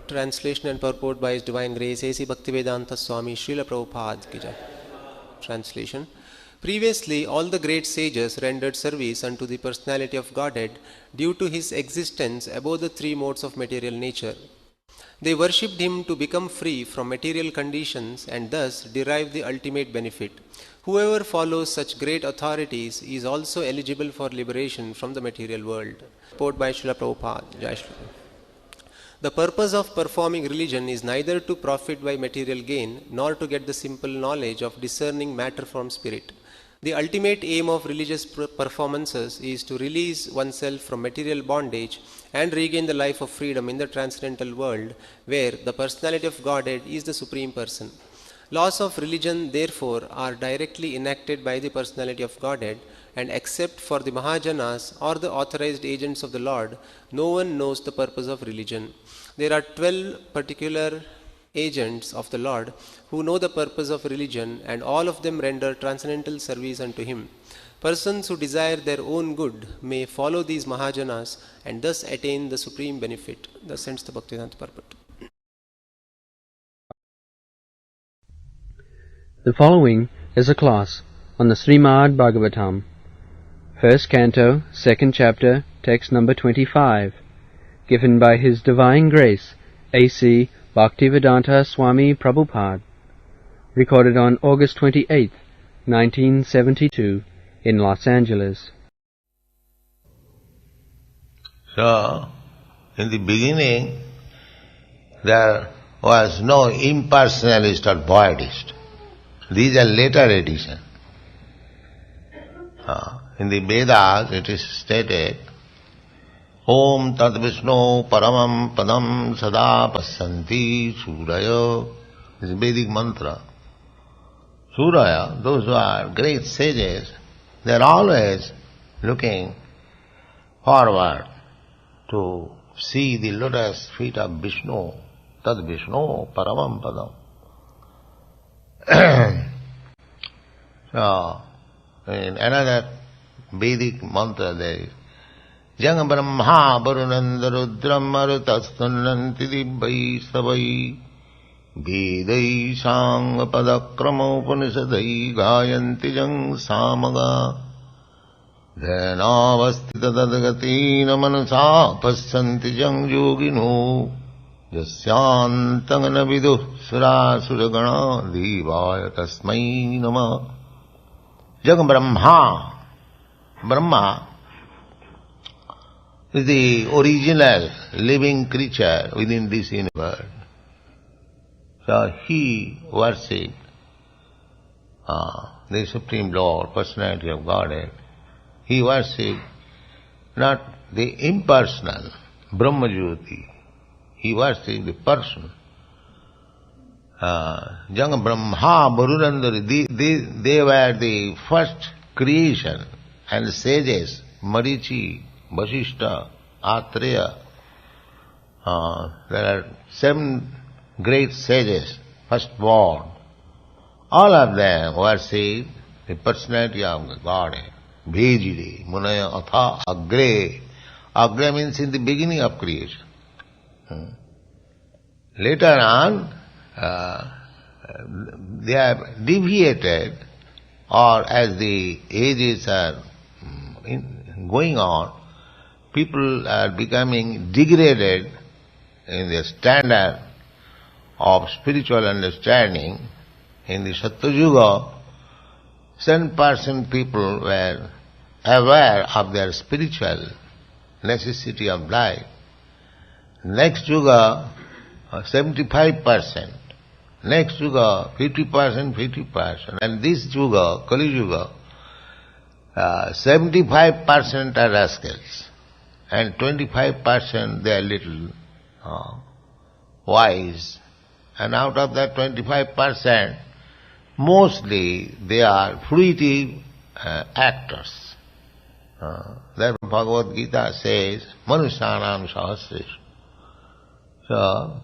Translation and purport by His Divine Grace A.C. Bhaktivedanta Swami Srila Prabhupada ki jai. Translation. Previously, all the great sages rendered service unto the personality of Godhead due to His existence above the three modes of material nature. They worshipped Him to become free from material conditions and thus derive the ultimate benefit. Whoever follows such great authorities is also eligible for liberation from the material world. Report by Srila Prabhupada. Jai Shri. The purpose of performing religion is neither to profit by material gain nor to get the simple knowledge of discerning matter from spirit. The ultimate aim of religious performances is to release oneself from material bondage and regain the life of freedom in the transcendental world where the personality of Godhead is the Supreme Person. Laws of religion, therefore, are directly enacted by the personality of Godhead, and except for the Mahajanas or the authorized agents of the Lord, no one knows the purpose of religion. There are 12 particular agents of the Lord who know the purpose of religion, and all of them render transcendental service unto Him. Persons who desire their own good may follow these Mahajanas and thus attain the supreme benefit. Thus ends the Bhaktivedanta purport. The following is a class on the Srimad Bhagavatam, First Canto, Second Chapter, Text number 25, given by His Divine Grace, A.C. Bhaktivedanta Swami Prabhupada, recorded on August 28, 1972, in Los Angeles. So, in the beginning, there was no impersonalist or voidist. These are later addition. In the Vedas it is stated, Om Tat Vishnu Paramam Padam Sada Passanti Suraya. This is Vedic mantra. Suraya, those who are great sages, they are always looking forward to see the lotus feet of Vishnu. Tat Vishnu Paramam Padam. So, in another Vedic mantra there is Jang Brahma Varunanda Rudram Marutastunanti Dibbhai Savai Vedai Sang Padakrama Upanishadai Gayanti Jang Samaga Dhanavastita Tadagatina Manasa Passanti Jang Yogino Jasyantangana Vidu Sura Suragana Devaya Tasmai Nama. Jagam Brahma. Brahma is the original living creature within this universe. So he worshipped the Supreme Lord, Personality of Godhead. He worshipped not the impersonal Brahma Jyoti. He worshipped the person. Jang Brahma Varunandari, they were the first creation, and the sages, Marichi, Vasishta, Atreya. There are 7 great sages, first born. All of them worship the personality of Godhead. Bhejire, Munaya, Atha, Agre. Agre means in the beginning of creation. Later on, they have deviated, or as the ages are going on, people are becoming degraded in the standard of spiritual understanding. In the Satyayuga, 7% people were aware of their spiritual necessity of life. Next Yuga, 75%. Next Yuga, 50%. And this Yuga, Kali Yuga, 75% are rascals. And 25% they are little wise. And out of that 25%, mostly they are fruitive actors. Therefore Bhagavad Gita says, Manusyanam Sahasresh. So,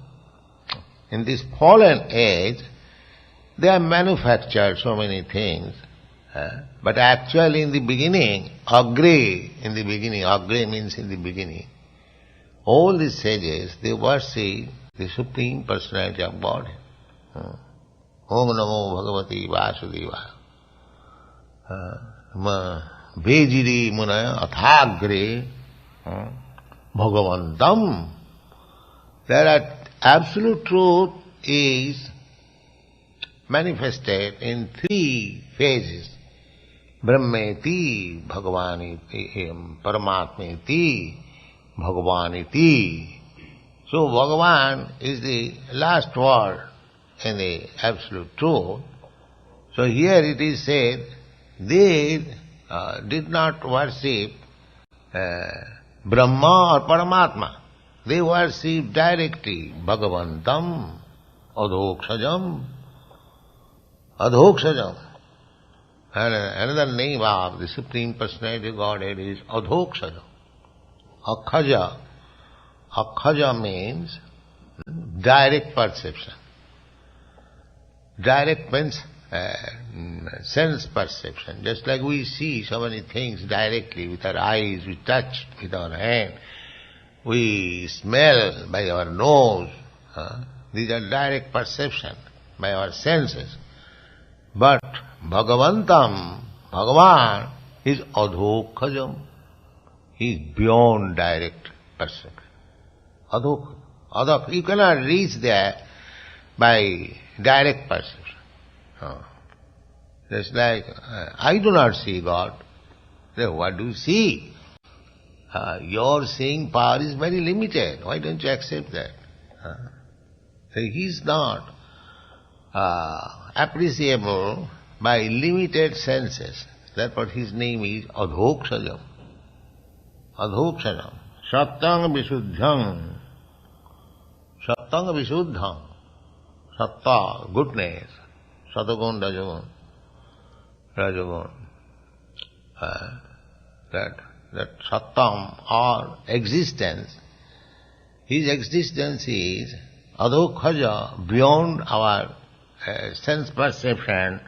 in this fallen age, they have manufactured so many things, but actually in the beginning, Agre means in the beginning, all these sages, they worship the Supreme Personality of Godhead. Om Namo Bhagavati Vasudevaya. Vejiri Munaya Athagre Bhagavantam. There are absolute truth is manifested in three phases. Brahmeti, Bhagavaniti, Paramatmeti, Bhagavaniti. So Bhagavan is the last word in the absolute truth. So here it is said, they did not worship Brahma or Paramatma. They worship directly Bhagavantam, Adhokshajam. Adhokshajam. And another name of the Supreme Personality of Godhead is Adhokshajam. Akhaja. Akhaja means direct perception. Direct means sense perception. Just like we see so many things directly with our eyes, we touch with our hand, we smell by our nose. These are direct perception by our senses. But Bhagavantam, Bhagavan, is Adhokhajam. He is beyond direct perception. Adhok. You cannot reach there by direct perception. Just like, I do not see God. Then what do you see? Your seeing power is very limited. Why don't you accept that? So he is not appreciable by limited senses. Therefore his name is Adhokshajam. Adhokshajam. Sattang Visuddham. Sattang Visuddham. Satta, goodness. Satagun, Rajagun. Rajagun. That Sattam or existence, his existence is Adhokhaja, beyond our sense perception,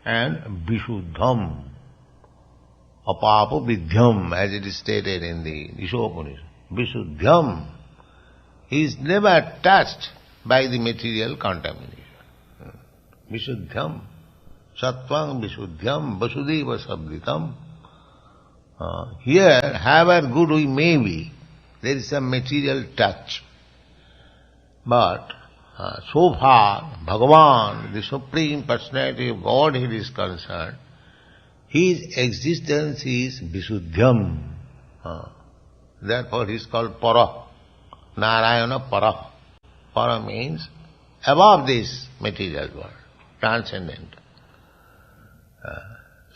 and Vishuddham, Apapa Vidhyam, as it is stated in the Ishopanishad. Vishuddham, he is never touched by the material contamination. Vishuddham, Sattvang Vishuddhyam, Vasudeva Sabditam. Here, however good we may be, there is some material touch. But so far, Bhagavan, the Supreme Personality of Godhead is concerned, his existence is Visuddhyam. Therefore he is called Para. Narayana Para. Para means above this material world, transcendent.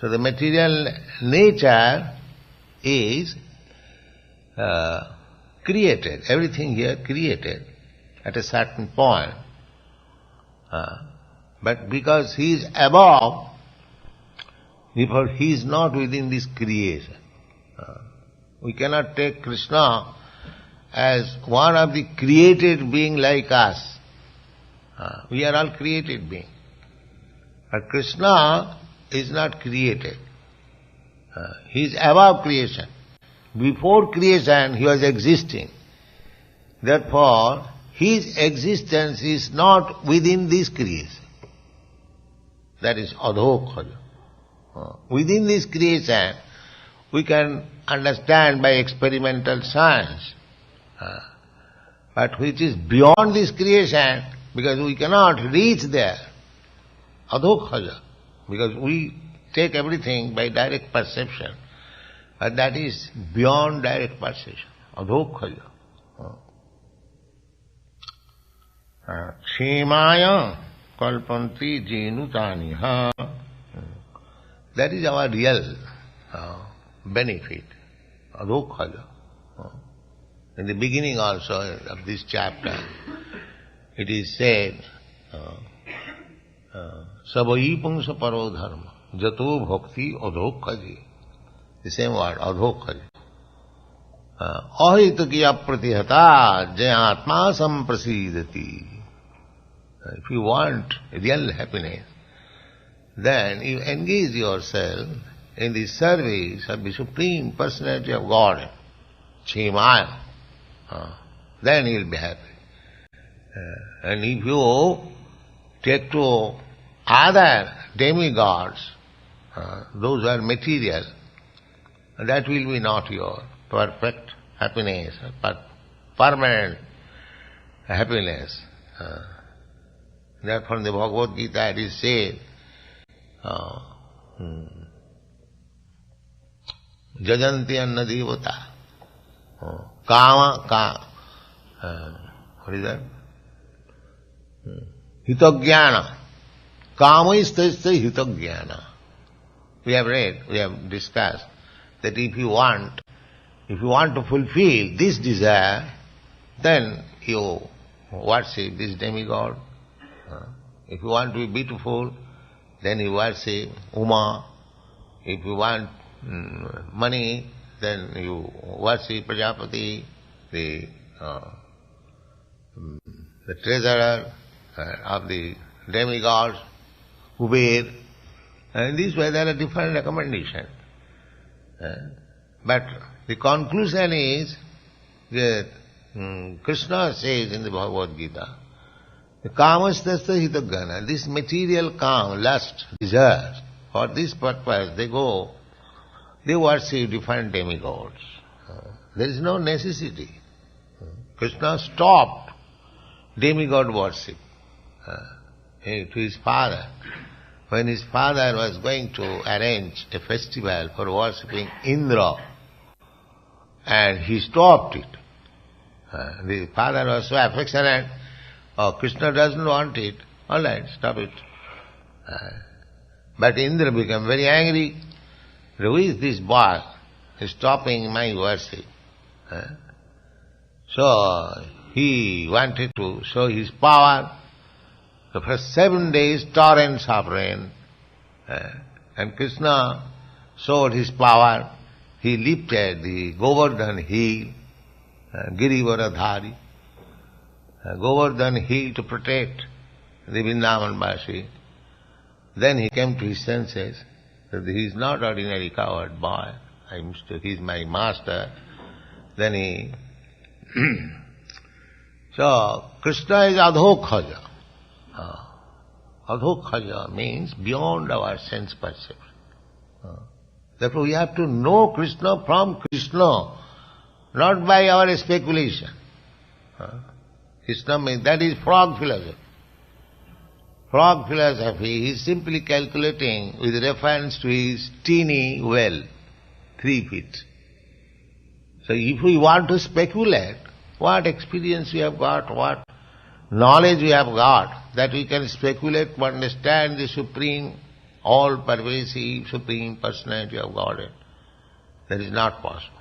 So the material nature is created, everything here created at a certain point. But because he is above, therefore he is not within this creation. We cannot take Krishna as one of the created being like us. We are all created beings. But Krishna is not created. He is above creation. Before creation he was existing. Therefore, his existence is not within this creation. That is Adhokhaja. Within this creation, we can understand by experimental science. But which is beyond this creation, because we cannot reach there. Adhokhaja. Because we take everything by direct perception. But that is beyond direct perception. Adhokhaja. Kshemaya kalpanti jenutaniha. That is our real benefit. Adhokhaja. In the beginning also of this chapter, it is said, Savai pungsa paro dharma, jato bhakti adhokhaji. The same word, adhokhaji. Ahitakiya pratihata jayatma samprasidati. If you want real happiness, then you engage yourself in the service of the Supreme Personality of God, Chemaya. Then you will be happy. And if you take to other demigods, those are material, that will be not your perfect happiness, but permanent happiness. Therefore in the Bhagavad Gita it is said, Jajanti anna devata, kama, what is that? Hitagyana. Kama is hitagyana. We have read, we have discussed that if you want to fulfill this desire, then you worship this demigod. If you want to be beautiful, then you worship Uma. If you want money, then you worship Prajapati, the treasurer of the demigods, Kuber. And in this way there are different recommendations. But the conclusion is that Krishna says in the Bhagavad Gita, Kamastasya hitagyana, this material calm, lust, desire, for this purpose they worship different demigods. There is no necessity. Krishna stopped demigod worship to his father. When his father was going to arrange a festival for worshipping Indra, and he stopped it. The father was so affectionate, Krishna doesn't want it, all right, stop it. But Indra became very angry. Who is this boy stopping my worship? So he wanted to show his power. So for 7 days torrents of rain, and Krishna showed his power. He lifted the Govardhan hill, Girivaradhari, Govardhan hill to protect the Vrindavan-Vasi. Then he came to his senses that he is not ordinary coward boy. He is my master. Then he... So, Krishna is Adhokhaja. Adhokhaja means beyond our sense perception. Therefore we have to know Krishna from Krishna, not by our speculation. Krishna means, that is frog philosophy. Frog philosophy is simply calculating with reference to his teeny well, 3 feet. So if we want to speculate, what experience we have got, what knowledge we have got, that we can speculate to understand the supreme, all-pervasive, supreme personality of Godhead. That is not possible.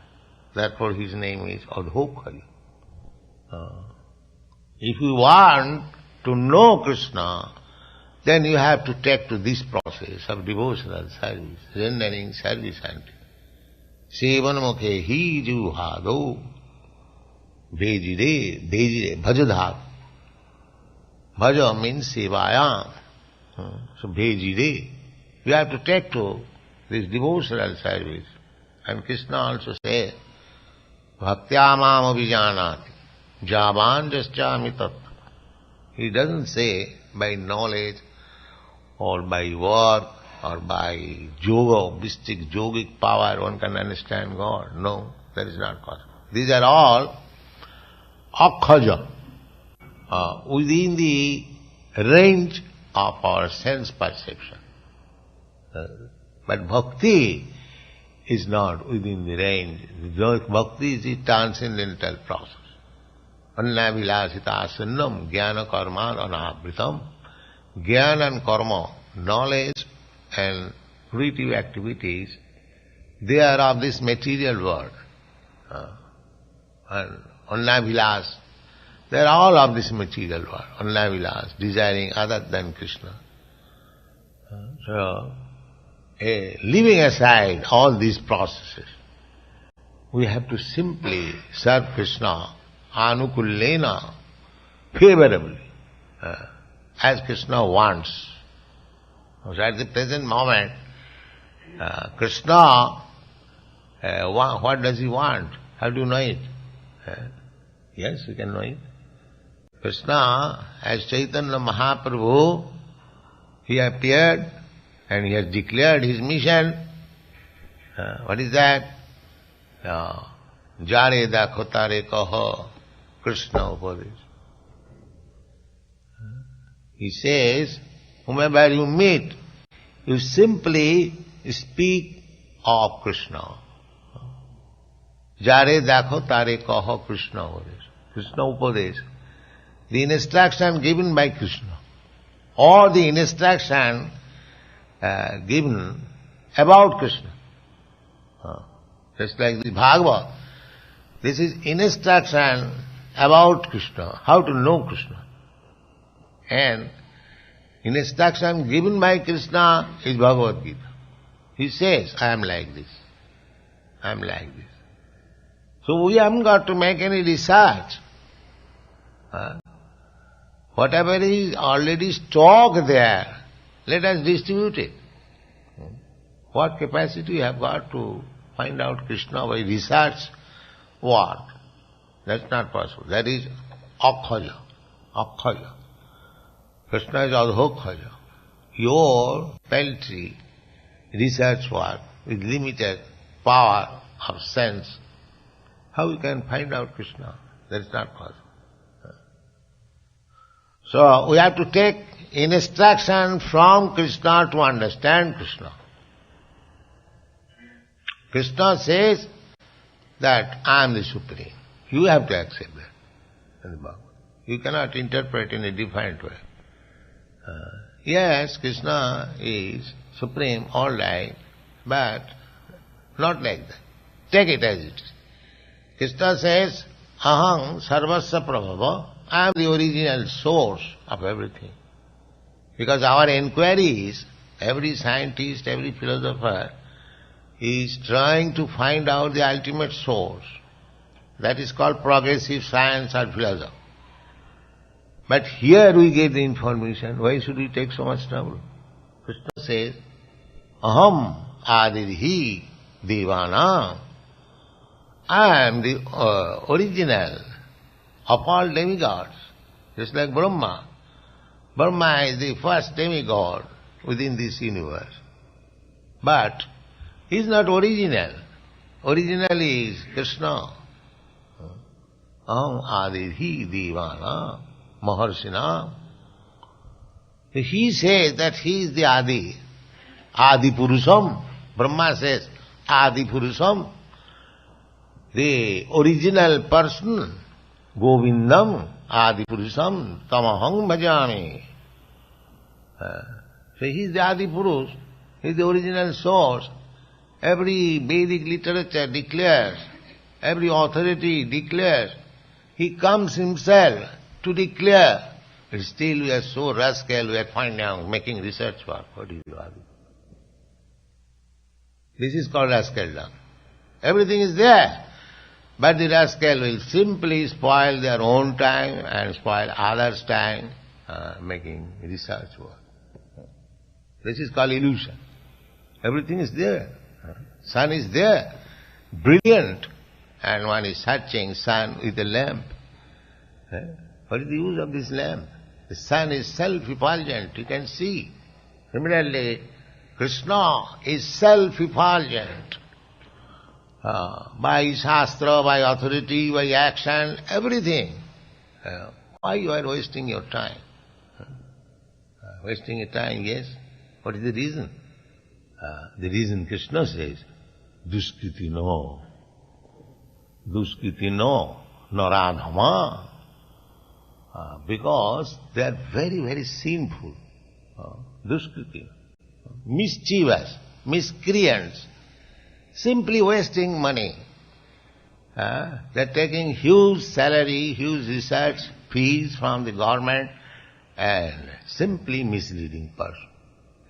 Therefore his name is Adhokhaja. If you want to know Krishna, then you have to take to this process of devotional service, rendering service unto him. Sevanamukhe hi juhado bhejire bhajadhat. Bhaja means sevaya. So bhejire. You have to take to this devotional service. And Krishna also says, Bhaktyamam abhijanati javan jaschami tattva. He doesn't say by knowledge or by work or by yoga, mystic, yogic power one can understand God. No, that is not possible. These are all akhaja, within the range of our sense perception. But bhakti is not within the range. Bhakti is a transcendental process. Annavilasita sunnam jnana karma anavritam. Jnana and karma, knowledge and creative activities, they are of this material world. And annavilas, they are all of this material world. Annavilas, desiring other than Krishna. So, leaving aside all these processes, we have to simply serve Krishna anukullena, favorably, as Krishna wants. So at the present moment, Krishna, what does he want? How do you know it? Yes, you can know it. Krishna, as Chaitanya Mahaprabhu, he appeared and he has declared his mission. What is that? Jare dakho tare kaho, Krishna Upadesh. He says, whomever you meet, you simply speak of Krishna. Jare dakho tare kaho, Krishna Upadesh. Krishna Upadesh. The instruction given by Krishna, or the instruction given about Krishna. Just like the Bhagavad, this is instruction about Krishna, how to know Krishna. And instruction given by Krishna is Bhagavad Gita. He says, I am like this. I am like this. So we haven't got to make any research. Whatever is already stocked there, let us distribute it. What capacity we have got to find out Krishna by research? What? That's not possible. That is akhaja. Akhaja. Krishna is adhokhaja. Your paltry research work with limited power of sense, how you can find out Krishna? That is not possible. So we have to take instruction from Krishna to understand Krishna. Krishna says that I am the Supreme. You have to accept that in the Bhagavad. You cannot interpret in a different way. Yes, Krishna is Supreme, all right, but not like that. Take it as it is. Krishna says, Aham sarvasya prabhava, I am the original source of everything. Because our inquiries, every scientist, every philosopher is trying to find out the ultimate source. That is called progressive science or philosophy. But here we get the information. Why should we take so much trouble? Krishna says, Aham adirhi devana. I am the original of all demigods. Just like Brahma. Brahma is the first demigod within this universe. But he is not original. Original is Krishna. Aham adirhi devana maharshina. He says that he is the Adi. Adi Purusham. Brahma says Adi Purusham. The original person, Govindam, Adi Purusham, Tamaham Bhajami. So he is the Adi Purush, he is the original source. Every Vedic literature declares, every authority declares, he comes himself to declare. But still we are so rascal, we are finding out, making research work. What is Adi? This is called rascaldom. Everything is there. But the rascal will simply spoil their own time and spoil others' time making research work. This is called illusion. Everything is there. Sun is there, brilliant, and one is searching sun with a lamp. What is the use of this lamp? The sun is self-effulgent, you can see. Similarly, Krishna is self-effulgent. By Shastra, by authority, by action, everything. Why you are wasting your time? Wasting your time, yes. What is the reason? The reason Krishna says, Duskriti no. Duskriti no. Naradhama. Because they are very, very sinful. Duskriti. Mischievous. Miscreants. Simply wasting money. They are taking huge salary, huge research fees from the government and simply misleading person.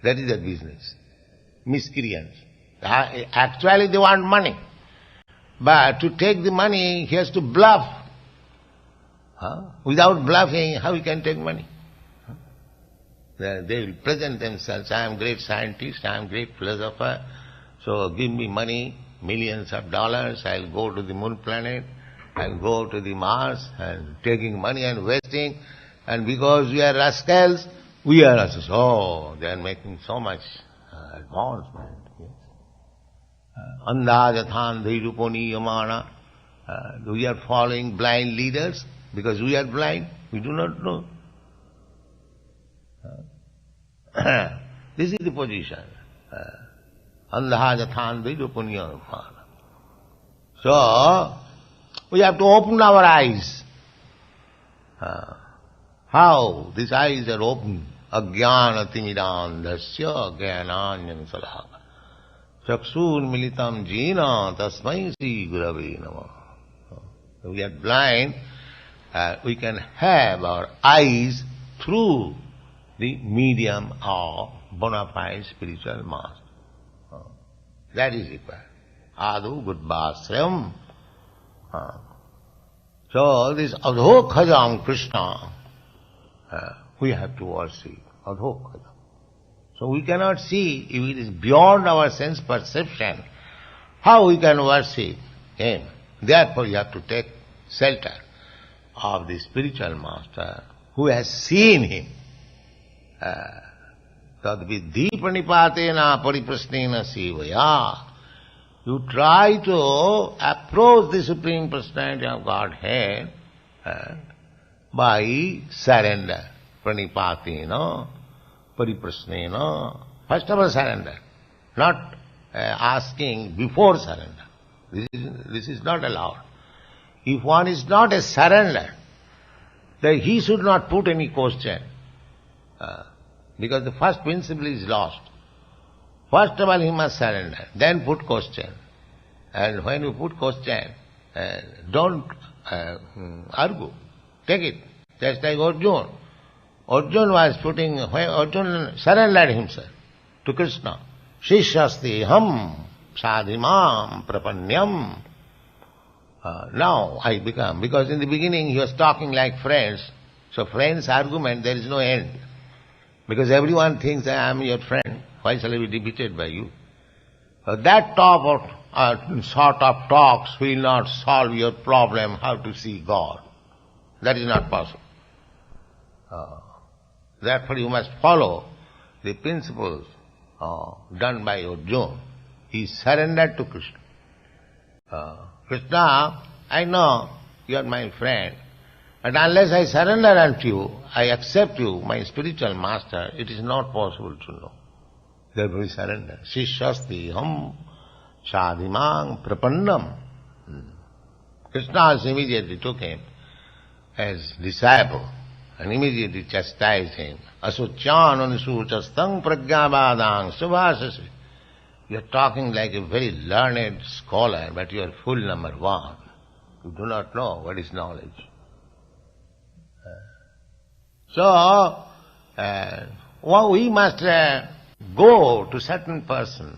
That is their business. Miscreants. Actually they want money. But to take the money, he has to bluff. Without bluffing, how he can take money? They will present themselves, I am great scientist, I am great philosopher, so give me money, millions of dollars, I'll go to the moon planet, and go to the Mars and taking money and wasting, and because we are rascals, we are also, oh, they are making so much advancement. Yes. Andhajathan dhairuponi yamana. We are following blind leaders because we are blind, we do not know. This is the position. Andhajathan dhairuponi yamana. So, we have to open our eyes. How? These eyes are open. Ajnana timidandasya jnananyan salaka. Chakshur militam jena tasmai sri gurave namah. We are blind. We can have our eyes through the medium of bona fide spiritual master. That is required. Adu Gudbasram. So this Adhokhajam Krishna, we have to worship. Adhokhajam. So we cannot see, if it is beyond our sense perception, how we can worship him. Therefore you have to take shelter of the spiritual master who has seen him. Tadvidhi pranipatena pariprasnena sivaya. You try to approach the Supreme Personality of Godhead by surrender. Pranipatena, pariprasnena. First of all surrender. Not asking before surrender. This is not allowed. If one is not a surrender, then he should not put any question. Because the first principle is lost. First of all he must surrender, then put question. And when you put question, don't argue. Take it. Just like Arjuna. Arjuna was putting, when Arjuna surrendered himself to Krishna. Shishyasti ham sadhimam prapanyam. Now I become, because in the beginning he was talking like friends. So friends' argument, there is no end. Because everyone thinks I am your friend. Why shall I be defeated by you? That sort of talks will not solve your problem how to see God. That is not possible. Therefore you must follow the principles done by Arjuna. He surrendered to Krishna. Krishna, I know you are my friend, but unless I surrender unto you, I accept you, my spiritual master, it is not possible to know. Therefore we surrender. Shishyasti ham sadhimang prapannam. Krishna immediately took him as disciple and immediately chastised him. Asucyan anusuchastang pragyabadang subhasasi. You are talking like a very learned scholar, but you are fool number one. You do not know what is knowledge. So, we must go to certain person,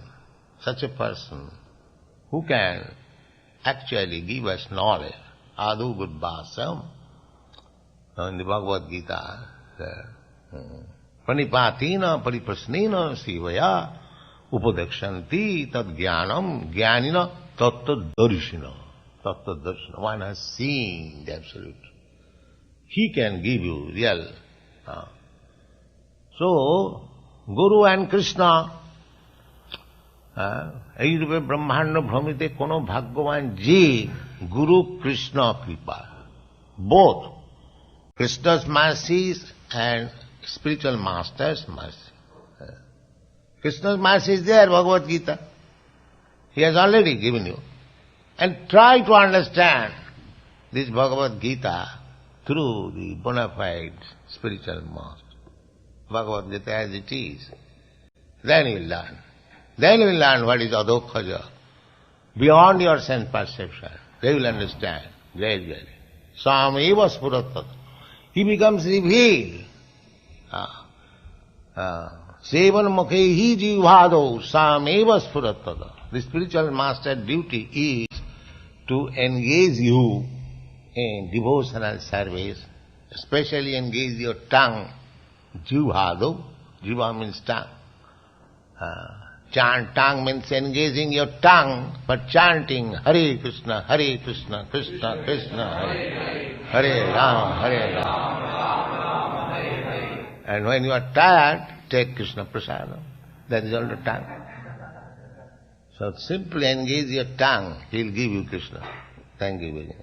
such a person, who can actually give us knowledge. Adu Gudbasam. In the Bhagavad Gita, Pranipatina pariprasnena sivaya upadekshanti tad jnanam jnanina tattva darshina. Tattva darshina. One has seen the Absolute. He can give you real. So, Guru and Krishna, ei rupe brahmanda bhramite kono bhagyavan je Guru Krishna kripa. Both Krishna's mercies and spiritual master's mercy. Krishna's mercy is there, Bhagavad Gita. He has already given you. And try to understand this Bhagavad Gita through the bona fide spiritual master. Bhagavad Gita as it is. Then you will learn. Then you will learn what is adhokhaja. Beyond your sense perception. They will understand gradually. Swami was spuratat. He becomes revealed. Sevan mukhehi jivado sameva spuratada. The spiritual master duty is to engage you in devotional service, especially engage your tongue. Jivado, jiva means tongue. Chant, tongue means engaging your tongue for chanting Hare Krishna, Krishna Krishna, Hare Ram, Hare Ram. And when you are tired, take Krishna Prasadam. That is all the tongue. So simply engage your tongue, He'll give you Krishna. Thank you very much.